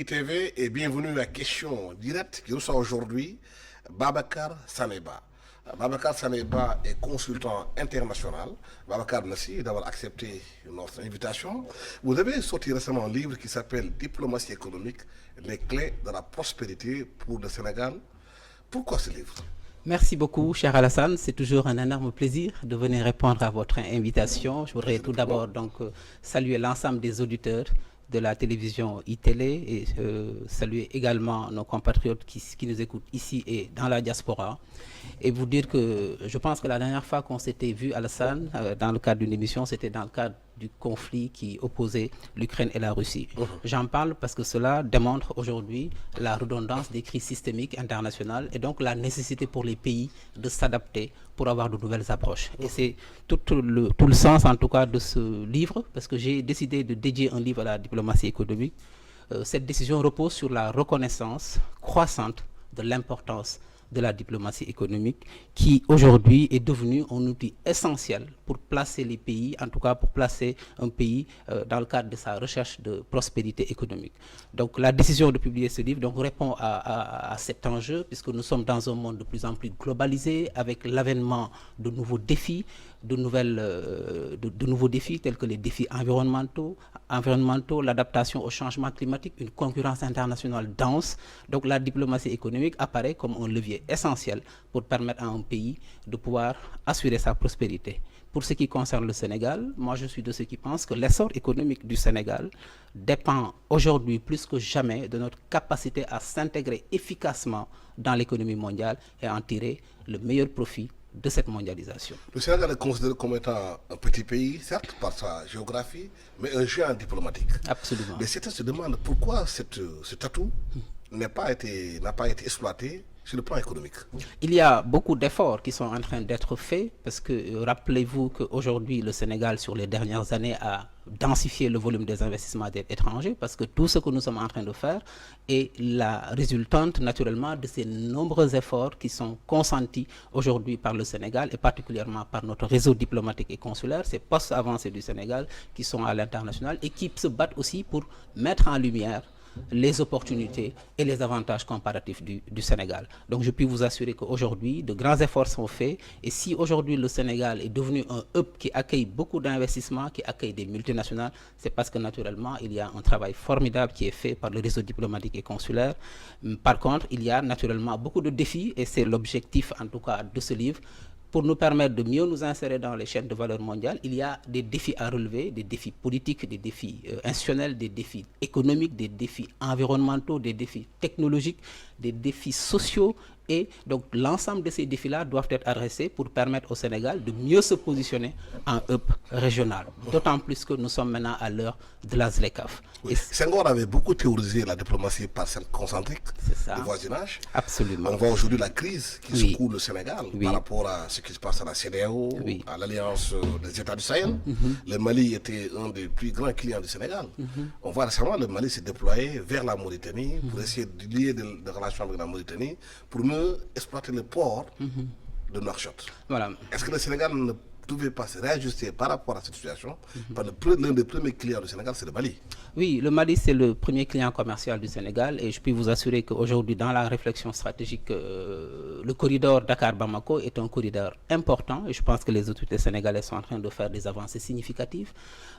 ITV et bienvenue à Question Directe qui reçoit aujourd'hui Babacar Saneba. Babacar Saneba est consultant international. Babacar, merci d'avoir accepté notre invitation. Vous avez sorti récemment un livre qui s'appelle Diplomatie économique, les clés de la prospérité pour le Sénégal. Pourquoi ce livre? Merci beaucoup, cher Alassane. C'est toujours un énorme plaisir de venir répondre à votre invitation. Je voudrais tout d'abord saluer l'ensemble des auditeurs de la télévision iTélé et saluer également nos compatriotes qui nous écoutent ici et dans la diaspora. Et vous dire que je pense que la dernière fois qu'on s'était vu, Alassane, dans le cadre d'une émission, c'était dans le cadre du conflit qui opposait l'Ukraine et la Russie. J'en parle parce que cela démontre aujourd'hui la redondance des crises systémiques internationales et donc la nécessité pour les pays de s'adapter pour avoir de nouvelles approches. Et c'est tout le sens en tout cas de ce livre, parce que j'ai décidé de dédier un livre à la diplomatie économique. Cette décision repose sur la reconnaissance croissante de l'importance de la diplomatie économique qui aujourd'hui est devenue un outil essentiel pour placer les pays, en tout cas pour placer un pays dans le cadre de sa recherche de prospérité économique. Donc la décision de publier ce livre répond à cet enjeu puisque nous sommes dans un monde de plus en plus globalisé avec l'avènement de nouveaux défis, de nouveaux défis tels que les défis environnementaux, l'adaptation au changement climatique, une concurrence internationale dense. Donc la diplomatie économique apparaît comme un levier essentiel pour permettre à un pays de pouvoir assurer sa prospérité. Pour ce qui concerne le Sénégal, moi je suis de ceux qui pensent que l'essor économique du Sénégal dépend aujourd'hui plus que jamais de notre capacité à s'intégrer efficacement dans l'économie mondiale et à en tirer le meilleur profit de cette mondialisation. Le Sénégal est considéré comme étant un petit pays, certes, par sa géographie, mais un géant diplomatique. Absolument. Mais certains se demandent pourquoi cet atout n'a pas été exploité sur le plan économique. Il y a beaucoup d'efforts qui sont en train d'être faits parce que rappelez-vous qu'aujourd'hui le Sénégal sur les dernières années a densifié le volume des investissements étrangers parce que tout ce que nous sommes en train de faire est la résultante naturellement de ces nombreux efforts qui sont consentis aujourd'hui par le Sénégal et particulièrement par notre réseau diplomatique et consulaire, ces postes avancés du Sénégal qui sont à l'international et qui se battent aussi pour mettre en lumière les opportunités et les avantages comparatifs du Sénégal. Donc je puis vous assurer qu'aujourd'hui, de grands efforts sont faits et si aujourd'hui le Sénégal est devenu un hub qui accueille beaucoup d'investissements, qui accueille des multinationales, c'est parce que naturellement il y a un travail formidable qui est fait par le réseau diplomatique et consulaire. Par contre, il y a naturellement beaucoup de défis et c'est l'objectif en tout cas de ce livre. Pour nous permettre de mieux nous insérer dans les chaînes de valeur mondiale, il y a des défis à relever, des défis politiques, des défis institutionnels, des défis économiques, des défis environnementaux, des défis technologiques, des défis sociaux. Et donc l'ensemble de ces défis-là doivent être adressés pour permettre au Sénégal de mieux se positionner en hub régional. D'autant plus que nous sommes maintenant à l'heure de la ZLECAf. Oui. Senghor avait beaucoup théorisé la diplomatie par cercle concentrique, le voisinage. Absolument. On voit aujourd'hui la crise qui secoue le Sénégal par rapport à ce qui se passe à la CEDEAO, à l'Alliance des États du Sahel. Le Mali était un des plus grands clients du Sénégal. On voit récemment le Mali s'est déployé vers la Mauritanie pour essayer de lier des relations avec la Mauritanie pour mieux exploiter le port de Nouakchott. Voilà. Est-ce que le Sénégal ne pouvait pas se réajuster par rapport à cette situation? L'un des premiers clients du Sénégal, c'est le Mali. Oui, le Mali, c'est le premier client commercial du Sénégal et je peux vous assurer qu'aujourd'hui, dans la réflexion stratégique, le corridor Dakar-Bamako est un corridor important et je pense que les autorités sénégalaises sont en train de faire des avancées significatives,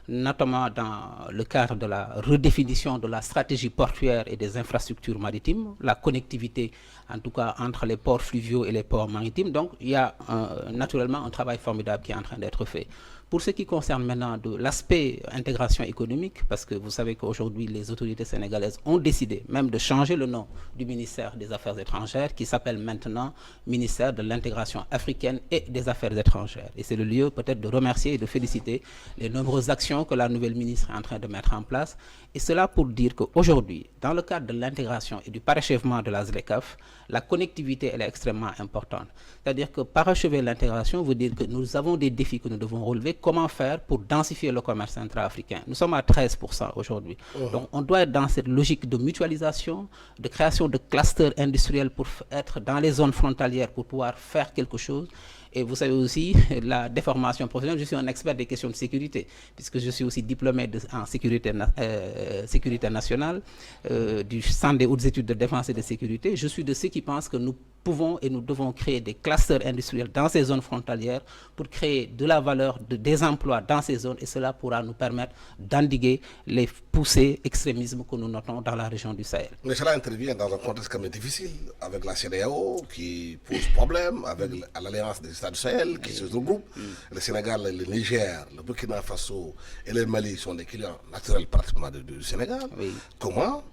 notamment dans le cadre de la redéfinition de la stratégie portuaire et des infrastructures maritimes, la connectivité en tout cas entre les ports fluviaux et les ports maritimes. Donc il y a naturellement un travail formidable qui est en train d'être fait. Pour ce qui concerne maintenant de l'aspect intégration économique, parce que vous savez qu'aujourd'hui les autorités sénégalaises ont décidé même de changer le nom du ministère des Affaires étrangères qui s'appelle maintenant ministère de l'intégration africaine et des Affaires étrangères. Et c'est le lieu peut-être de remercier et de féliciter les nombreuses actions que la nouvelle ministre est en train de mettre en place. Et cela pour dire qu'aujourd'hui, dans le cadre de l'intégration et du parachèvement de la ZLECAf, la connectivité elle est extrêmement importante. C'est-à-dire que parachever l'intégration veut dire que nous avons des défis que nous devons relever comment faire pour densifier le commerce intra-africain. Nous sommes à 13% aujourd'hui. Donc on doit être dans cette logique de mutualisation, de création de clusters industriels pour être dans les zones frontalières pour pouvoir faire quelque chose. Et vous savez aussi, la déformation professionnelle, je suis un expert des questions de sécurité, puisque je suis aussi diplômé en sécurité nationale, du Centre des hautes études de défense et de sécurité. Je suis de ceux qui pensent que nous pouvons et nous devons créer des clusters industriels dans ces zones frontalières pour créer de la valeur, des emplois dans ces zones, et cela pourra nous permettre d'endiguer les poussées extrémismes que nous notons dans la région du Sahel. Mais cela intervient dans un contexte quand même difficile, avec la CEDEAO qui pose problème, avec l'Alliance des États du Sahel qui se regroupe. Le Sénégal, le Niger, le Burkina Faso et le Mali sont des clients naturels pratiquement du Sénégal. Oui. Comment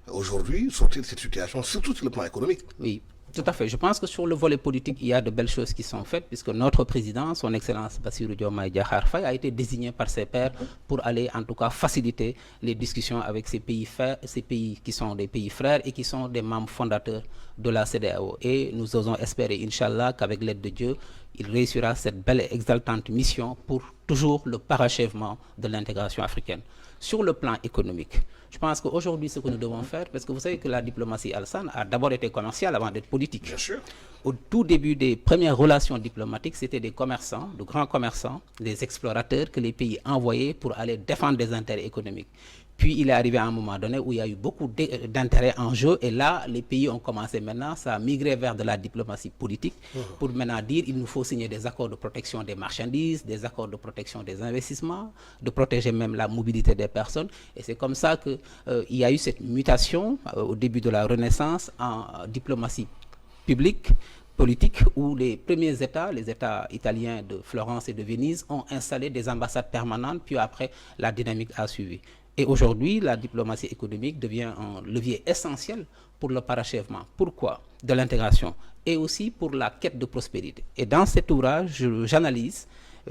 aujourd'hui sortir de cette situation, surtout sur le plan économique? Oui. Tout à fait. Je pense que sur le volet politique, il y a de belles choses qui sont faites, puisque notre président, son Excellence Bassirou Diomaye Diakhar Faye, a été désigné par ses pairs pour aller, en tout cas, faciliter les discussions avec ces pays qui sont des pays frères et qui sont des membres fondateurs de la CEDEAO. Et nous osons espérer, Inch'Allah, qu'avec l'aide de Dieu, il réussira cette belle et exaltante mission pour toujours le parachèvement de l'intégration africaine. Sur le plan économique, je pense qu'aujourd'hui, ce que nous devons faire, parce que vous savez que la diplomatie Alassane a d'abord été commerciale avant d'être politique. Bien sûr. Au tout début des premières relations diplomatiques, c'était des commerçants, de grands commerçants, des explorateurs que les pays envoyaient pour aller défendre des intérêts économiques. Puis il est arrivé à un moment donné où il y a eu beaucoup d'intérêts en jeu, et là, les pays ont commencé maintenant à migrer vers de la diplomatie politique pour maintenant dire qu'il nous faut signer des accords de protection des marchandises, des accords de protection des investissements, de protéger même la mobilité des personnes. Et c'est comme ça qu'il y a eu cette mutation au début de la Renaissance en diplomatie publique, politique, où les premiers États, les États italiens de Florence et de Venise, ont installé des ambassades permanentes, puis après, la dynamique a suivi. Et aujourd'hui, la diplomatie économique devient un levier essentiel pour le parachèvement. Pourquoi? De l'intégration et aussi pour la quête de prospérité. Et dans cet ouvrage, j'analyse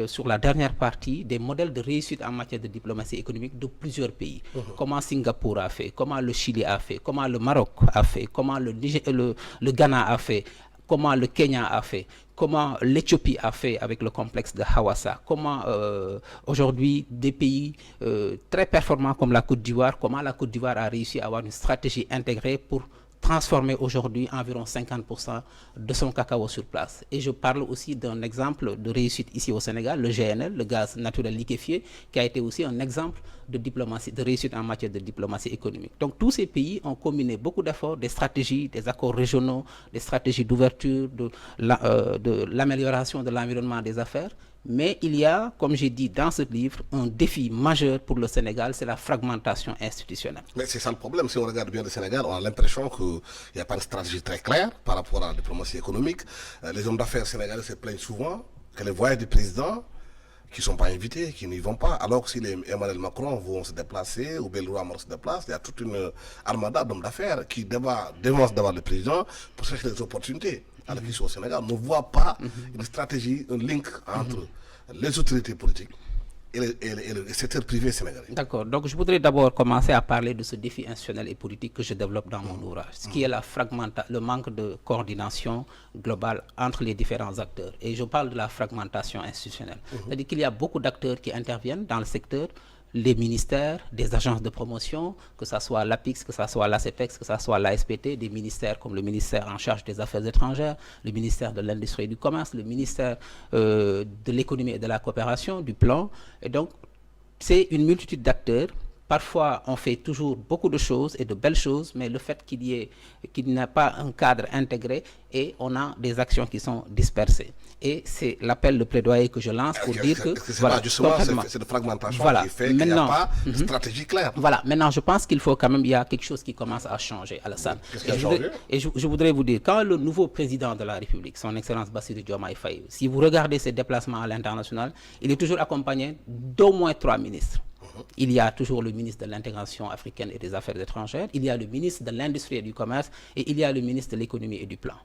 sur la dernière partie des modèles de réussite en matière de diplomatie économique de plusieurs pays. Comment Singapour a fait, comment le Chili a fait, comment le Maroc a fait, comment le Ghana a fait, comment le Kenya a fait, comment l'Éthiopie a fait avec le complexe de Hawassa, comment aujourd'hui des pays très performants comme la Côte d'Ivoire, comment la Côte d'Ivoire a réussi à avoir une stratégie intégrée pour transformer aujourd'hui environ 50% de son cacao sur place. Et je parle aussi d'un exemple de réussite ici au Sénégal, le GNL, le gaz naturel liquéfié, qui a été aussi un exemple de diplomatie, de réussite en matière de diplomatie économique. Donc tous ces pays ont combiné beaucoup d'efforts, des stratégies, des accords régionaux, des stratégies d'ouverture, de l'amélioration de l'environnement des affaires. Mais il y a, comme j'ai dit dans ce livre, un défi majeur pour le Sénégal, c'est la fragmentation institutionnelle. Mais c'est ça le problème. Si on regarde bien le Sénégal, on a l'impression qu'il n'y a pas de stratégie très claire par rapport à la diplomatie économique. Les hommes d'affaires sénégalais se plaignent souvent que les voyages du président qui ne sont pas invités, qui n'y vont pas, alors que si les Emmanuel Macron vont se déplacer, ou Belou Amar se déplace, il y a toute une armada d'hommes d'affaires qui dévancent devant le président pour chercher des opportunités. Alors qu'ici au Sénégal, on ne voit pas une stratégie, un link entre les autorités politiques et le secteur privé sénégalais. D'accord. Donc je voudrais d'abord commencer à parler de ce défi institutionnel et politique que je développe dans mon ouvrage, ce qui est le manque de coordination globale entre les différents acteurs. Et je parle de la fragmentation institutionnelle. C'est-à-dire qu'il y a beaucoup d'acteurs qui interviennent dans le secteur, les ministères, des agences de promotion, que ce soit l'APIX, que ce soit l'ACPEX, que ce soit l'ASPT, des ministères comme le ministère en charge des Affaires étrangères, le ministère de l'Industrie et du Commerce, le ministère de l'Économie et de la Coopération, du Plan. Et donc, c'est une multitude d'acteurs. Parfois, on fait toujours beaucoup de choses et de belles choses, mais le fait qu'il n'y ait pas un cadre intégré et on a des actions qui sont dispersées. Et c'est l'appel de plaidoyer que je lance pour dire que... Voilà, justement, c'est de fragmentation qui fait qu'il n'y a pas de stratégie claire. Voilà, maintenant je pense qu'il faut quand même, il y a quelque chose qui commence à changer, Alassane. Qu'est-ce qui a changé? Et je voudrais vous dire, quand le nouveau président de la République, son Excellence Bassirou Diomaye Faye, si vous regardez ses déplacements à l'international, il est toujours accompagné d'au moins 3 ministres. Il y a toujours le ministre de l'intégration africaine et des affaires étrangères, il y a le ministre de l'industrie et du commerce et il y a le ministre de l'économie et du plan.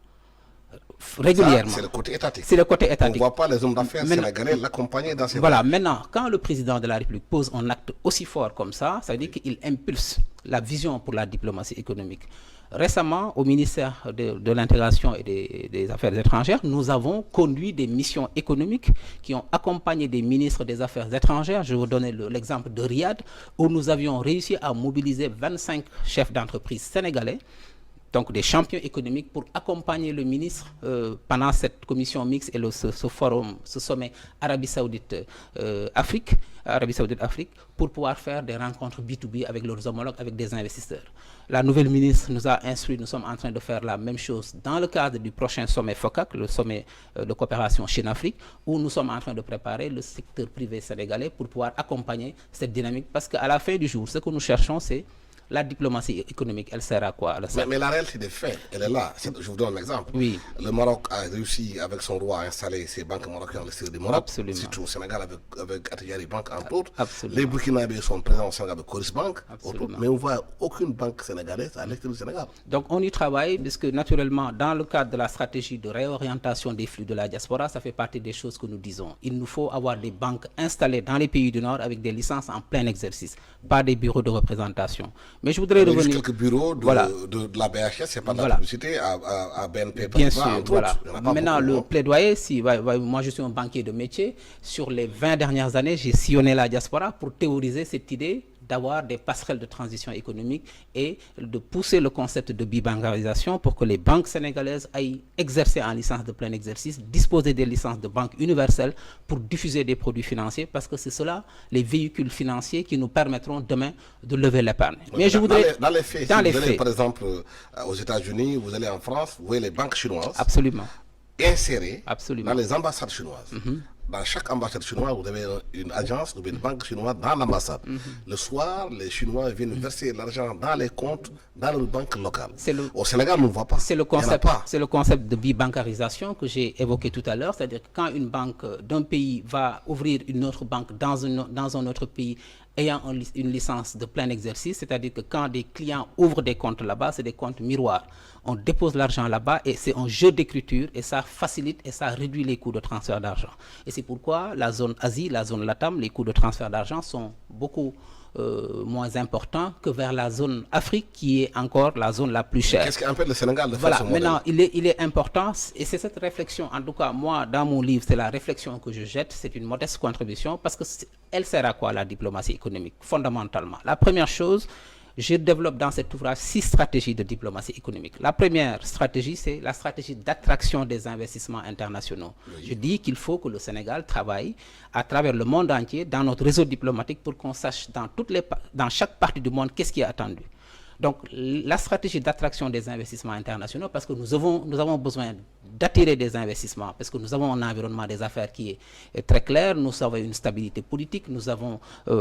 Régulièrement. C'est le côté étatique. C'est le côté étatique. On ne voit pas les hommes d'affaires sénégalais l'accompagner dans ces Voilà, maintenant, quand le président de la République pose un acte aussi fort comme ça veut dire qu'il impulse la vision pour la diplomatie économique Récemment, au ministère de l'Intégration et des Affaires étrangères, nous avons conduit des missions économiques qui ont accompagné des ministres des Affaires étrangères. Je vais vous donner l'exemple de Riyad, où nous avions réussi à mobiliser 25 chefs d'entreprise sénégalais, donc des champions économiques, pour accompagner le ministre pendant cette commission mixte et ce forum, ce sommet Arabie Saoudite-Afrique, pour pouvoir faire des rencontres B2B avec leurs homologues, avec des investisseurs. La nouvelle ministre nous a instruit, nous sommes en train de faire la même chose dans le cadre du prochain sommet FOCAC, le sommet de coopération Chine-Afrique, où nous sommes en train de préparer le secteur privé sénégalais pour pouvoir accompagner cette dynamique. Parce qu'à la fin du jour, ce que nous cherchons, c'est la diplomatie économique. Elle sert à quoi? Mais la réalité des faits, elle est là. Je vous donne un exemple. Oui. Le Maroc a réussi, avec son roi, à installer ses banques marocaines à l'extérieur du Maroc. Absolument. Surtout au Sénégal avec Attijari Bank, entre autres. Absolument. Les Burkinabés sont présents au Sénégal avec Coris Bank, entre autres. Absolument. Mais on ne voit aucune banque sénégalaise à l'extérieur du Sénégal. Donc on y travaille, puisque naturellement, dans le cadre de la stratégie de réorientation des flux de la diaspora, ça fait partie des choses que nous disons. Il nous faut avoir des banques installées dans les pays du Nord avec des licences en plein exercice, pas des bureaux de représentation. Mais je voudrais revenir... quelques bureaux de la BHS, c'est pas de la publicité, à BNP. Bien sûr, voilà. Maintenant, le plaidoyer, moi je suis un banquier de métier, sur les 20 dernières années, j'ai sillonné la diaspora pour théoriser cette idée d'avoir des passerelles de transition économique et de pousser le concept de bibancarisation pour que les banques sénégalaises aillent exercer en licence de plein exercice, disposer des licences de banque universelles pour diffuser des produits financiers, parce que c'est cela, les véhicules financiers, qui nous permettront demain de lever l'épargne. Mais je voudrais... Dans les faits, si vous allez par exemple aux États-Unis, vous allez en France, vous voyez les banques chinoises. Absolument. Insérées Absolument. dans les ambassades chinoises. Dans chaque ambassade chinoise, vous avez une agence, une banque chinoise dans l'ambassade. Le soir, les Chinois viennent verser l'argent dans les comptes, dans leur banque locale. Au Sénégal, on ne voit pas. C'est le concept de bibancarisation que j'ai évoqué tout à l'heure. C'est-à-dire que quand une banque d'un pays va ouvrir une autre banque dans un autre pays ayant une licence de plein exercice, c'est-à-dire que quand des clients ouvrent des comptes là-bas, c'est des comptes miroirs. On dépose l'argent là-bas et c'est un jeu d'écriture, et ça facilite et ça réduit les coûts de transfert d'argent. Et c'est pourquoi la zone Asie, la zone LATAM, les coûts de transfert d'argent sont beaucoup moins importants que vers la zone Afrique, qui est encore la zone la plus chère. Qu'est-ce qui empêche le Sénégal de faire ce modèle? Maintenant, il est important, et c'est cette réflexion, en tout cas moi, dans mon livre, c'est la réflexion que je jette, c'est une modeste contribution, parce que elle sert à quoi, la diplomatie économique, fondamentalement? La première chose, je développe dans cet ouvrage 6 stratégies de diplomatie économique. La première stratégie, c'est la stratégie d'attraction des investissements internationaux. Oui. Je dis qu'il faut que le Sénégal travaille à travers le monde entier, dans notre réseau diplomatique, pour qu'on sache dans chaque partie du monde qu'est-ce qui est attendu. Donc la stratégie d'attraction des investissements internationaux, parce que nous avons besoin d'attirer des investissements, parce que nous avons un environnement des affaires qui est très clair, nous avons une stabilité politique, nous avons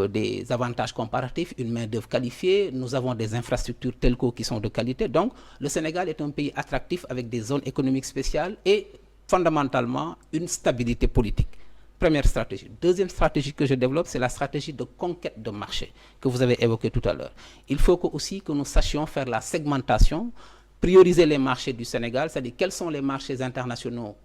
des avantages comparatifs, une main-d'œuvre qualifiée, nous avons des infrastructures telco qui sont de qualité. Donc le Sénégal est un pays attractif avec des zones économiques spéciales et fondamentalement une stabilité politique. Première stratégie. Deuxième stratégie que je développe, c'est la stratégie de conquête de marché que vous avez évoquée tout à l'heure. Il faut aussi que nous sachions faire la segmentation, prioriser les marchés du Sénégal, c'est-à-dire quels sont les marchés internationaux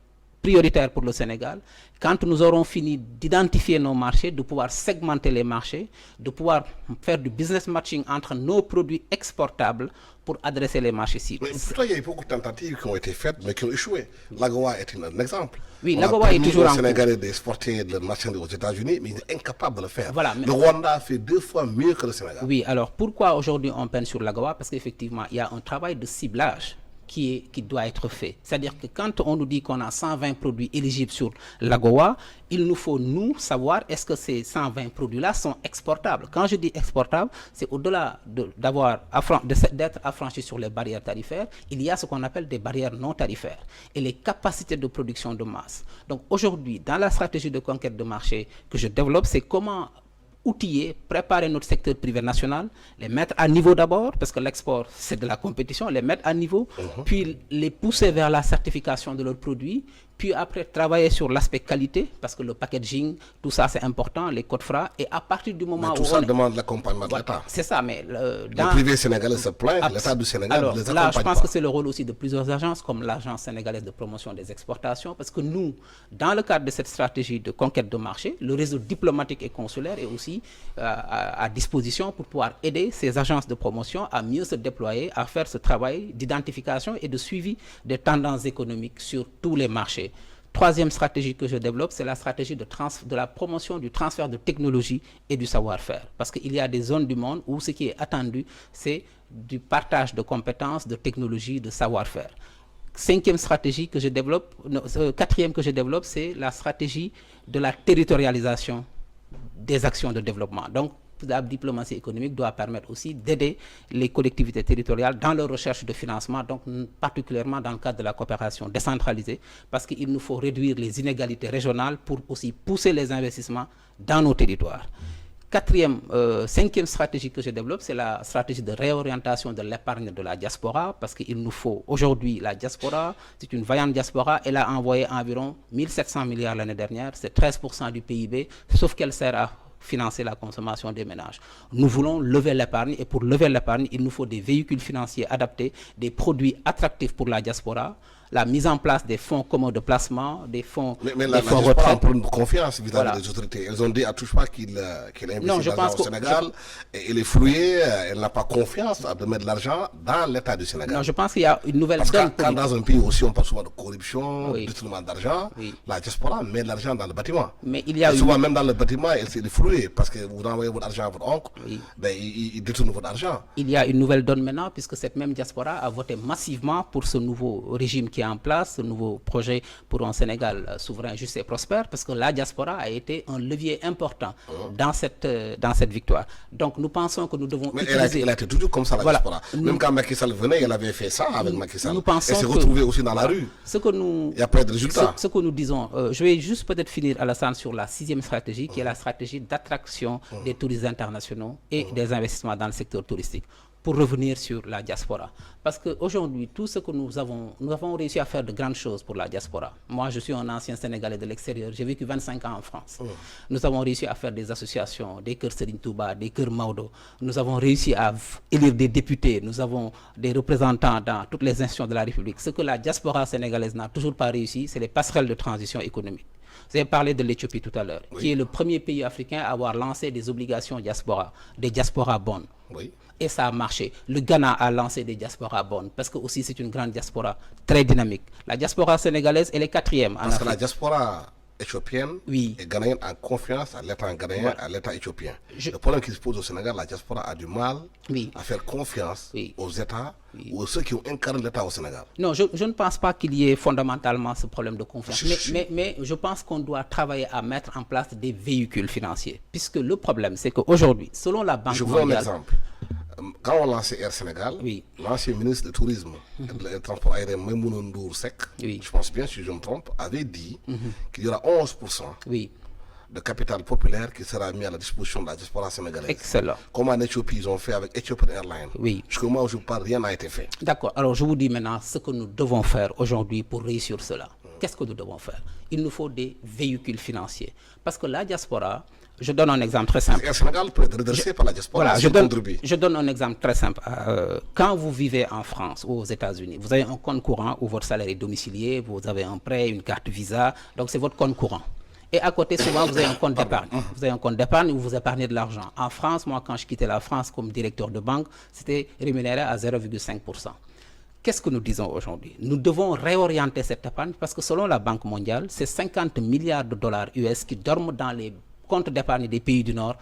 prioritaires pour le Sénégal. Quand nous aurons fini d'identifier nos marchés, de pouvoir segmenter les marchés, de pouvoir faire du business matching entre nos produits exportables pour adresser les marchés cibles. Mais pourtant, il y a eu beaucoup de tentatives qui ont été faites, mais qui ont échoué. L'AGOA est un exemple. Oui, l'AGOA est toujours en cours. Les Sénégalais d'exporter de marchandises aux États-Unis, mais ils sont incapables de le faire. Voilà, le Rwanda a fait 2 fois mieux que le Sénégal. Oui, alors pourquoi aujourd'hui on peine sur l'AGOA? Parce qu'effectivement, il y a un travail de ciblage qui doit être fait. C'est-à-dire que quand on nous dit qu'on a 120 produits éligibles sur l'AGOA, il nous faut, savoir est-ce que ces 120 produits-là sont exportables. Quand je dis exportables, c'est au-delà d'être affranchi sur les barrières tarifaires, il y a ce qu'on appelle des barrières non tarifaires et les capacités de production de masse. Donc aujourd'hui, dans la stratégie de conquête de marché que je développe, c'est comment outiller, préparer notre secteur privé national, les mettre à niveau d'abord, parce que l'export, c'est de la compétition, les mettre à niveau, puis les pousser vers la certification de leurs produits, puis après travailler sur l'aspect qualité, parce que le packaging, tout ça c'est important, les codes FRA, et à partir du moment mais tout où ça demande l'accompagnement de l'État. C'est ça, mais le privé sénégalais se plaint, l'État du Sénégal alors, ne les là, accompagne je pense pas. que c'est le rôle aussi de plusieurs agences, comme l'Agence sénégalaise de promotion des exportations, parce que nous, dans le cadre de cette stratégie de conquête de marché, le réseau diplomatique et consulaire est aussi à disposition pour pouvoir aider ces agences de promotion à mieux se déployer, à faire ce travail d'identification et de suivi des tendances économiques sur tous les marchés. Troisième stratégie que je développe, c'est la stratégie de la promotion du transfert de technologie et du savoir-faire. Parce qu'il y a des zones du monde où ce qui est attendu, c'est du partage de compétences, de technologies, de savoir-faire. Cinquième stratégie que je développe, quatrième que je développe, c'est la stratégie de la territorialisation des actions de développement. Donc, la diplomatie économique doit permettre aussi d'aider les collectivités territoriales dans leur recherche de financement, donc particulièrement dans le cadre de la coopération décentralisée, parce qu'il nous faut réduire les inégalités régionales pour aussi pousser les investissements dans nos territoires. Cinquième stratégie que je développe, c'est la stratégie de réorientation de l'épargne de la diaspora, parce qu'il nous faut aujourd'hui la diaspora, c'est une vaillante diaspora, elle a envoyé environ 1700 milliards l'année dernière, c'est 13% du PIB, sauf qu'elle sert à financer la consommation des ménages. Nous voulons lever l'épargne et pour lever l'épargne, il nous faut des véhicules financiers adaptés, des produits attractifs pour la diaspora, la mise en place des fonds communs de placement, des fonds Mais la diaspora prend confiance vis-à-vis des autorités. Elles ont dit à touche pas qu'il investit l'argent au Sénégal et il est floué, elle n'a pas confiance de mettre de l'argent dans l'État du Sénégal. Non, je pense qu'il y a une nouvelle donne. Quand dans un pays aussi on parle souvent de corruption, de détournement d'argent, la diaspora met de l'argent dans le bâtiment. Mais il y a souvent même dans le bâtiment, elle est flouée parce que vous envoyez votre argent à votre oncle, il détourne votre argent. Il y a une nouvelle donne maintenant puisque cette même diaspora a voté massivement pour ce nouveau régime qui est en place, ce nouveau projet pour un Sénégal souverain, juste et prospère, parce que la diaspora a été un levier important dans cette victoire. Donc nous pensons que nous devons utiliser... elle a été toujours comme ça, la diaspora. Même quand Macky Sall venait, elle avait fait ça avec Macky Sall. Elle s'est retrouvée aussi dans la rue. Il n'y a pas de résultat. Ce que nous disons, je vais juste peut-être finir, Alassane, sur la sixième stratégie, qui est la stratégie d'attraction des touristes internationaux et des investissements dans le secteur touristique. Pour revenir sur la diaspora. Parce qu'aujourd'hui, tout ce que nous avons réussi à faire de grandes choses pour la diaspora. Moi, je suis un ancien Sénégalais de l'extérieur, j'ai vécu 25 ans en France. Nous avons réussi à faire des associations, des Kër Serigne Touba, des Kër Maodo. Nous avons réussi à élire des députés, nous avons des représentants dans toutes les institutions de la République. Ce que la diaspora sénégalaise n'a toujours pas réussi, c'est les passerelles de transition économique. Vous avez parlé de l'Éthiopie tout à l'heure, qui est le premier pays africain à avoir lancé des obligations diaspora, des diaspora bonds. Et ça a marché. Le Ghana a lancé des diaspora bonds parce que aussi c'est une grande diaspora très dynamique. La diaspora sénégalaise, elle est quatrième en Afrique. Parce que la diaspora éthiopienne et ghanéenne a confiance à l'État ghanéen, à l'État éthiopien. Le problème qui se pose au Sénégal, la diaspora a du mal à faire confiance aux États ou ceux qui ont incarné l'État au Sénégal. Non, je ne pense pas qu'il y ait fondamentalement ce problème de confiance. Mais je pense qu'on doit travailler à mettre en place des véhicules financiers. Puisque le problème, c'est qu'aujourd'hui, selon la Banque mondiale... Je vous donne un exemple. Quand on lançait Air Sénégal, l'ancien ministre du Tourisme et du Transport aérien, Maïmouna Ndour Seck, je pense bien si je me trompe, avait dit qu'il y aura 11% de capital populaire qui sera mis à la disposition de la diaspora sénégalaise. Excellent. Comme en Éthiopie, ils ont fait avec Ethiopian Airlines. Jusqu'au moment où je vous parle, rien n'a été fait. D'accord. Alors je vous dis maintenant ce que nous devons faire aujourd'hui pour réussir cela. Qu'est-ce que nous devons faire? Il nous faut des véhicules financiers. Parce que la diaspora... Je donne un exemple très simple. Le Sénégal peut être redressé par la diaspora. Voilà, je donne un exemple très simple. Quand vous vivez en France ou aux États-Unis, vous avez un compte courant où votre salaire est domicilié, vous avez un prêt, une carte Visa, donc c'est votre compte courant. Et à côté, souvent, vous avez un compte d'épargne. Vous avez un compte d'épargne où vous épargnez de l'argent. En France, moi, quand je quittais la France comme directeur de banque, c'était rémunéré à 0,5%. Qu'est-ce que nous disons aujourd'hui? Nous devons réorienter cette épargne parce que selon la Banque mondiale, c'est 50 milliards de dollars US qui dorment dans les comptes d'épargne des pays du Nord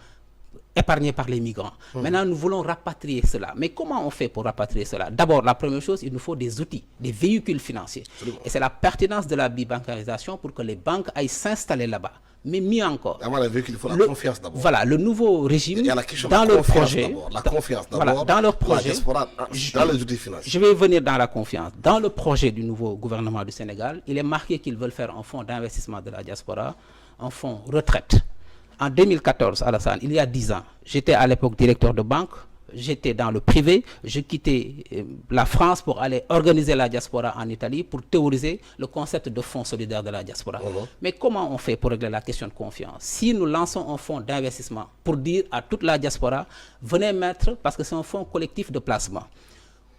épargnés par les migrants. Maintenant, nous voulons rapatrier cela. Mais comment on fait pour rapatrier cela? D'abord, la première chose, il nous faut des outils, des véhicules financiers. Et c'est la pertinence de la bibancarisation pour que les banques aillent s'installer là-bas. Mais mieux encore. Avant les véhicules, il faut la confiance d'abord. Voilà, le nouveau régime, dans leur projet. La confiance d'abord. Voilà, dans leur projet. Dans les outils financiers. Je vais venir dans la confiance. Dans le projet du nouveau gouvernement du Sénégal, il est marqué qu'ils veulent faire un fonds d'investissement de la diaspora, un fonds retraite. En 2014, Alassane, il y a 10 ans, j'étais à l'époque directeur de banque. j'étais dans le privé, je quittais la France pour aller organiser la diaspora en Italie, pour théoriser le concept de fonds solidaire de la diaspora. Mais comment on fait pour régler la question de confiance? Si nous lançons un fonds d'investissement pour dire à toute la diaspora, venez mettre, parce que c'est un fonds collectif de placement.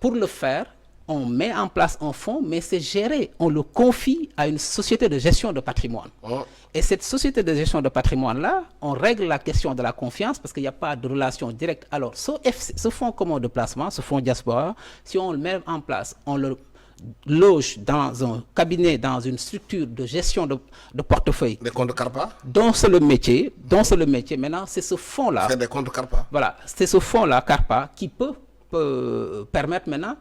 Pour le faire, on met en place un fonds, mais c'est géré, on le confie à une société de gestion de patrimoine. Et cette société de gestion de patrimoine-là, on règle la question de la confiance parce qu'il n'y a pas de relation directe. Alors, ce fonds commun de placement, ce fonds diaspora, si on le met en place, on le loge dans un cabinet, dans une structure de gestion de portefeuille. Des comptes CARPA? Dont c'est le métier, maintenant, c'est ce fonds-là. C'est des comptes CARPA. Voilà, c'est ce fonds-là, CARPA, qui peut permettre maintenant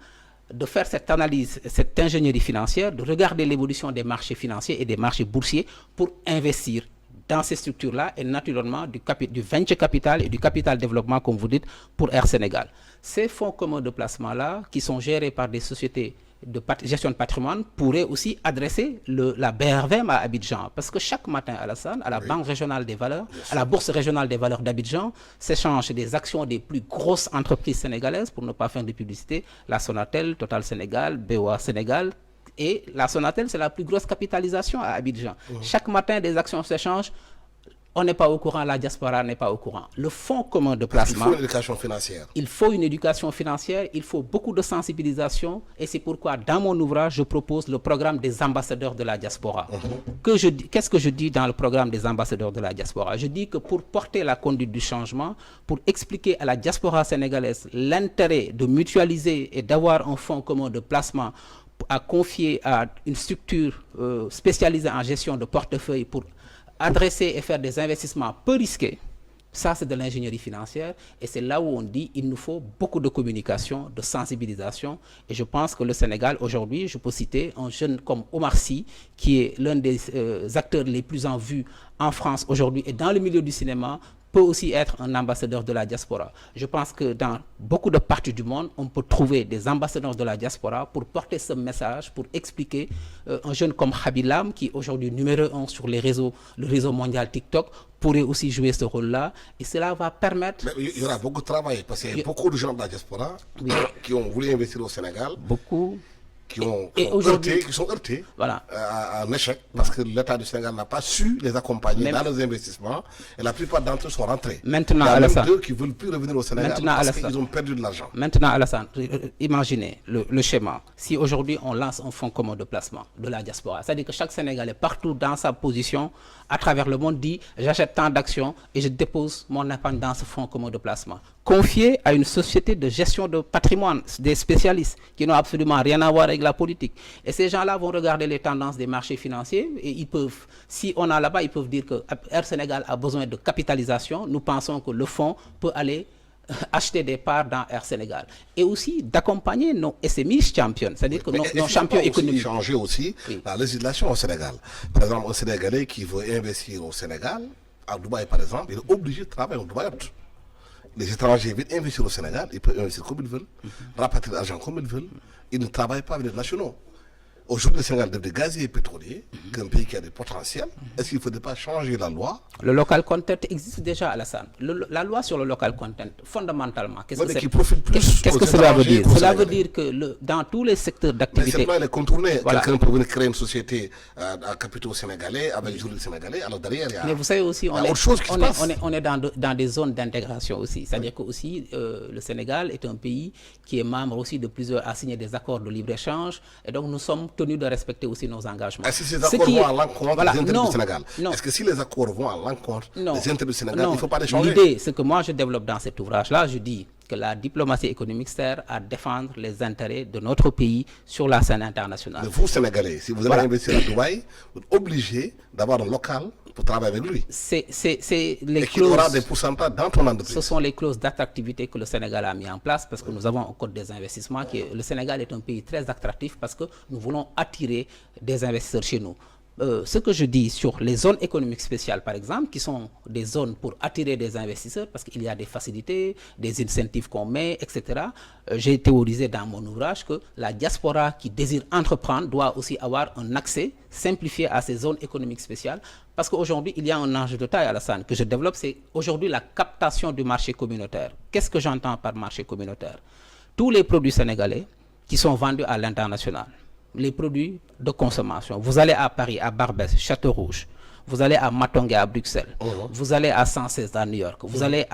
de faire cette analyse, cette ingénierie financière, de regarder l'évolution des marchés financiers et des marchés boursiers pour investir dans ces structures-là et naturellement du venture capital et du capital développement, comme vous dites, pour Air Sénégal. Ces fonds communs de placement-là, qui sont gérés par des sociétés de gestion de patrimoine, pourraient aussi adresser la BRVM à Abidjan. Parce que chaque matin, Alassane, à la Banque régionale des valeurs, à la Bourse régionale des valeurs d'Abidjan, s'échangent des actions des plus grosses entreprises sénégalaises, pour ne pas faire de publicité, la Sonatel, Total Sénégal, BOA Sénégal. Et la Sonatel, c'est la plus grosse capitalisation à Abidjan. Chaque matin, des actions s'échangent. On n'est pas au courant, la diaspora n'est pas au courant. Le fonds commun de placement... Il faut une éducation financière. Il faut une éducation financière, il faut beaucoup de sensibilisation. Et c'est pourquoi, dans mon ouvrage, je propose le programme des ambassadeurs de la diaspora. Qu'est-ce que je dis dans le programme des ambassadeurs de la diaspora? Je dis que pour porter la conduite du changement, pour expliquer à la diaspora sénégalaise l'intérêt de mutualiser et d'avoir un fonds commun de placement à confier à une structure spécialisée en gestion de portefeuille pour adresser et faire des investissements peu risqués, ça c'est de l'ingénierie financière et c'est là où on dit qu'il nous faut beaucoup de communication, de sensibilisation et je pense que le Sénégal aujourd'hui, je peux citer un jeune comme Omar Sy qui est l'un des acteurs les plus en vue en France aujourd'hui et dans le milieu du cinéma peut aussi être un ambassadeur de la diaspora. Je pense que dans beaucoup de parties du monde, on peut trouver des ambassadeurs de la diaspora pour porter ce message, pour expliquer un jeune comme Habilam, qui est aujourd'hui numéro 1 sur le réseau mondial TikTok, pourrait aussi jouer ce rôle-là. Et cela va permettre... Mais il y aura beaucoup de travail, parce qu'il y a beaucoup de gens de la diaspora qui ont voulu investir au Sénégal. Beaucoup. Qui sont heurtés voilà. À un échec parce que l'État du Sénégal n'a pas su les accompagner dans les investissements et la plupart d'entre eux sont rentrés. Maintenant, il y a Alassane, même deux qui ne veulent plus revenir au Sénégal parce qu'ils ont perdu de l'argent. Maintenant, Alassane, imaginez le schéma. Si aujourd'hui on lance un fonds commun de placement de la diaspora, c'est-à-dire que chaque Sénégalais partout dans sa position à travers le monde dit j'achète tant d'actions et je dépose mon épargne dans ce fonds commun de placement. Confié à une société de gestion de patrimoine, des spécialistes qui n'ont absolument rien à voir avec la politique. Et ces gens-là vont regarder les tendances des marchés financiers et ils peuvent, si on a là-bas, ils peuvent dire que Air Sénégal a besoin de capitalisation. Nous pensons que le fonds peut aller acheter des parts dans Air Sénégal. Et aussi d'accompagner nos SMI champions, c'est-à-dire que nos champions économiques. Changer aussi la législation au Sénégal. Par exemple, un Sénégalais qui veut investir au Sénégal, à Dubaï par exemple, il est obligé de travailler au Dubaï. Les étrangers viennent investir au Sénégal, ils peuvent investir comme ils veulent, rapatrier l'argent comme ils veulent, ils ne travaillent pas avec les nationaux. Aujourd'hui, le Sénégal devient gazier et pétrolier, qu'un pays qui a des potentiels. Est-ce qu'il ne faudrait pas changer la loi? Le local content existe déjà, Alassane. La loi sur le local content, fondamentalement, qu'est-ce que cela veut dire? Cela veut dire que dans tous les secteurs d'activité... Mais c'est pas les contourner. Voilà. Quelqu'un peut venir créer une société à capitaux sénégalais, avec des juristes sénégalais, alors derrière, il y a... Mais vous savez aussi, on est dans des zones d'intégration aussi. C'est-à-dire que aussi, le Sénégal est un pays qui est membre aussi de plusieurs, a signé des accords de libre-échange, et donc nous sommes tenus de respecter aussi nos engagements. Est-ce que ces accords vont à l'encontre des intérêts du Sénégal? Est-ce que si les accords vont à l'encontre des intérêts du Sénégal, il ne faut pas les changer? L'idée, ce que moi je développe dans cet ouvrage-là, je dis que la diplomatie économique sert à défendre les intérêts de notre pays sur la scène internationale. Mais vous, Sénégalais, si vous allez investir à Dubaï, vous êtes obligé d'avoir un local pour travailler avec lui. C'est les clauses. Et qu'il aura des pourcentages dans ton entreprise. Ce sont les clauses d'attractivité que le Sénégal a mis en place parce que nous avons un code des investissements le Sénégal est un pays très attractif parce que nous voulons attirer des investisseurs chez nous. ce que je dis sur les zones économiques spéciales, par exemple, qui sont des zones pour attirer des investisseurs, parce qu'il y a des facilités, des incentives qu'on met, etc. J'ai théorisé dans mon ouvrage que la diaspora qui désire entreprendre doit aussi avoir un accès simplifié à ces zones économiques spéciales, parce qu'aujourd'hui, il y a un enjeu de taille, Alassane, que je développe, c'est aujourd'hui la captation du marché communautaire. Qu'est-ce que j'entends par marché communautaire? Tous les produits sénégalais qui sont vendus à l'international, les produits de consommation. Vous allez à Paris, à Barbès, Château-Rouge. Vous allez à Matongue à Bruxelles. Vous allez à 116 à New York. Vous allez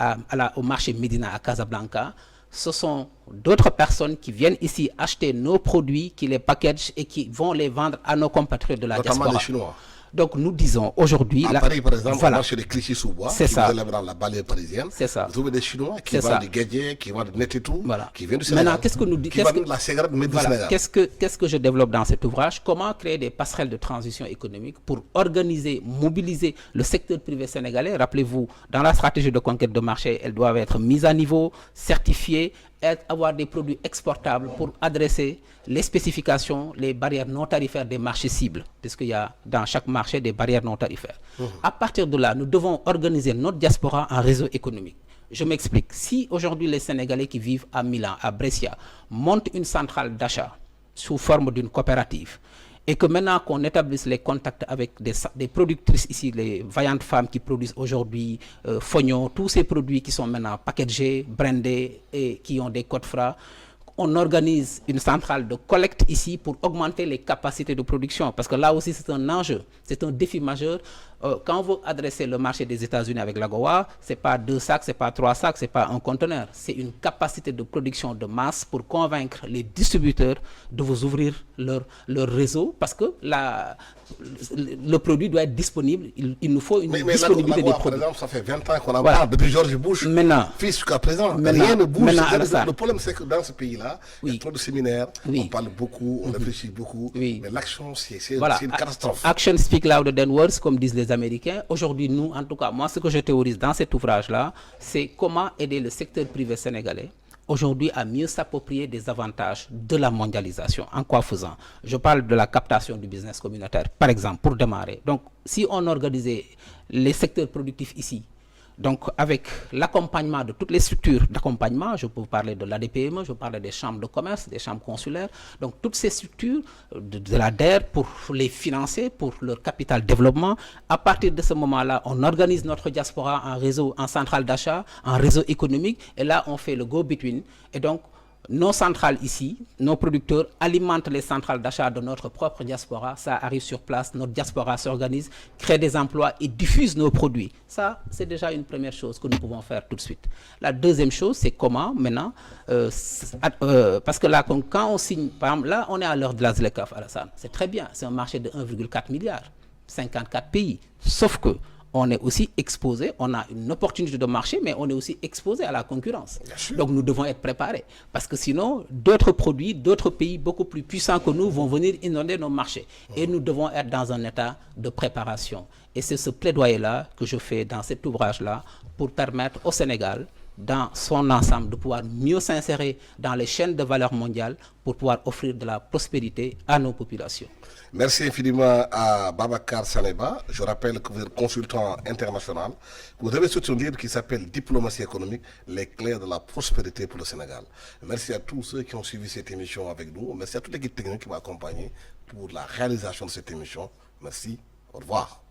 au marché Médina à Casablanca. Ce sont d'autres personnes qui viennent ici acheter nos produits, qui les packagent et qui vont les vendre à nos compatriotes de la diaspora. Notamment les Chinois. Donc nous disons aujourd'hui... À Paris, par exemple, voilà. on va chez les Clichy-sous-Bois, C'est ça. vous allez dans la banlieue parisienne. C'est ça. Vous trouvez des Chinois qui vendent des gadgets, qui vendent net et tout, voilà. qui viennent du Sénégal. Maintenant, qu'est-ce que nous qui vendent la cigarette, mais du Sénégal. Qu'est-ce que je développe dans cet ouvrage? Comment créer des passerelles de transition économique pour organiser, mobiliser le secteur privé sénégalais? Rappelez-vous, dans la stratégie de conquête de marché, elles doivent être mises à niveau, certifiées, avoir des produits exportables pour adresser les spécifications, les barrières non tarifaires des marchés cibles, puisqu'il y a dans chaque marché des barrières non tarifaires. À partir de là, nous devons organiser notre diaspora en réseau économique. Je m'explique. Si aujourd'hui les Sénégalais qui vivent à Milan, à Brescia, montent une centrale d'achat sous forme d'une coopérative, et que maintenant qu'on établisse les contacts avec des productrices ici, les vaillantes femmes qui produisent aujourd'hui Fognon, tous ces produits qui sont maintenant packagés, brandés et qui ont des codes FRA, on organise une centrale de collecte ici pour augmenter les capacités de production. Parce que là aussi, c'est un enjeu, c'est un défi majeur. Quand vous adressez le marché des États-Unis avec l'AGOA, ce n'est pas 2 sacs, ce n'est pas 3 sacs, ce n'est pas un conteneur. C'est une capacité de production de masse pour convaincre les distributeurs de vous ouvrir leur réseau. Parce que le produit doit être disponible. Il nous faut une disponibilité des produits. Par exemple, ça fait 20 ans qu'on en parle, depuis George Bush, fils jusqu'à présent. Rien ne bouge. Le problème, c'est que dans ce pays-là, il y a trop de séminaires, on parle beaucoup, on réfléchit beaucoup, mais l'action, c'est une catastrophe. Action speak louder than words, comme disent les Américains. Aujourd'hui, nous, en tout cas, moi, ce que je théorise dans cet ouvrage-là, c'est comment aider le secteur privé sénégalais aujourd'hui à mieux s'approprier des avantages de la mondialisation. En quoi faisant? Je parle de la captation du business communautaire, par exemple, pour démarrer. Donc, si on organisait les secteurs productifs ici, donc avec l'accompagnement de toutes les structures d'accompagnement, je peux vous parler de l'ADPME, je peux parler des chambres de commerce, des chambres consulaires, donc toutes ces structures de la DER pour les financer, pour leur capital développement. À partir de ce moment-là, on organise notre diaspora en réseau, en centrale d'achat, en réseau économique, et là on fait le go-between. Et donc nos centrales ici, nos producteurs alimentent les centrales d'achat de notre propre diaspora. Ça arrive sur place, notre diaspora s'organise, crée des emplois et diffuse nos produits. Ça, c'est déjà une première chose que nous pouvons faire tout de suite. La deuxième chose, c'est comment maintenant, parce que là, quand on signe, par exemple, là, on est à l'heure de la ZLECAf, Alassane. C'est très bien, c'est un marché de 1,4 milliard, 54 pays. Sauf que on est aussi exposé, on a une opportunité de marché, mais on est aussi exposé à la concurrence. Donc nous devons être préparés. Parce que sinon, d'autres produits, d'autres pays beaucoup plus puissants que nous vont venir inonder nos marchés. Et nous devons être dans un état de préparation. Et c'est ce plaidoyer-là que je fais dans cet ouvrage-là pour permettre au Sénégal, dans son ensemble, de pouvoir mieux s'insérer dans les chaînes de valeur mondiales pour pouvoir offrir de la prospérité à nos populations. Merci infiniment à Babacar Saneba. Je rappelle que vous êtes consultant international. Vous avez sorti un livre qui s'appelle Diplomatie économique, les clés de la prospérité pour le Sénégal. Merci à tous ceux qui ont suivi cette émission avec nous. Merci à toute l'équipe technique qui m'a accompagné pour la réalisation de cette émission. Merci. Au revoir.